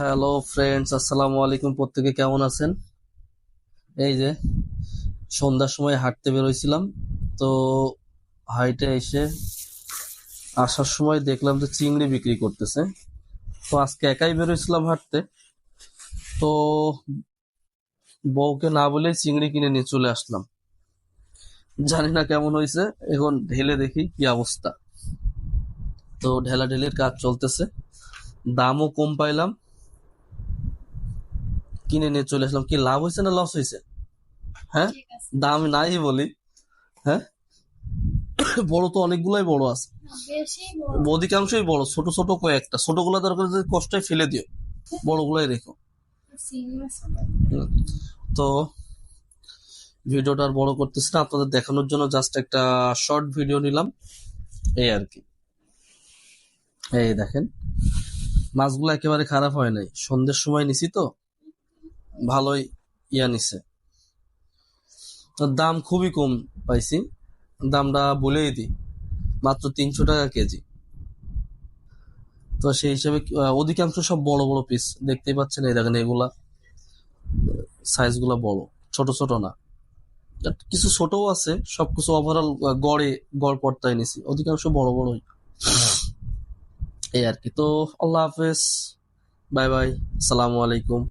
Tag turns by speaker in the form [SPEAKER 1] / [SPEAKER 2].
[SPEAKER 1] Hello friends, আসসালামু আলাইকুম। প্রত্যেকে কেমন আছেন? এই যে সন্ধ্যার সময় হাঁটতে বেরোইছিলাম, তো হাইটে এসে আসার সময় দেখলাম যে চিংড়ি বিক্রি করতেছে। তো আজকে একাই বেরোইছিলাম হাঁটতে, তো বউকে না বলেই চিংড়ি কিনে নিয়ে চলে আসলাম। জানি না কেমন হয়েছে, এখন ঢেলে দেখি কি অবস্থা। তো ঢেলাঢেলির কাজ চলতেছে, দামও কম পাইলাম, কিনে নিয়ে চলে আসলাম। কি লাভ হয়েছে না লস হয়েছে? হ্যাঁ, দাম নাই বলি। হ্যাঁ, বড় তো অনেকগুলাই বড় আছে, অধিকাংশই বড়, ছোট ছোট কয়েকটা। ছোটগুলা দরকার যদি কষ্টই ফেলে দিও, বড়গুলাই রেখো। হুম। তো ভিডিওটা আর বড় করতেছি না, আপনাদের দেখানোর জন্য জাস্ট একটা শর্ট ভিডিও নিলাম, এই আর কি। এই দেখেন, মাছগুলো একেবারে খারাপ হয় নাই, সন্ধ্যের সময় নিছি তো ভালোই নিছে। তো দাম খুবই কম পাইছি, দামটা বলেই দিই, মাত্র 300 টাকা কেজি। তো সেই হিসেবে অধিকাংশ সব বড় বড় পিস দেখতেই পাচ্ছেন। এই দেখেন, এগুলা সাইজ গুলা বড়, ছোট ছোট না। কিছু ছোটও আছে, সবকিছু ওভারঅল গড় পড়তায় নিছি, অধিকাংশ বড় বড়ই। এই আর কি। তো আল্লাহ হাফেজ, বাই বাই, আসসালামু আলাইকুম।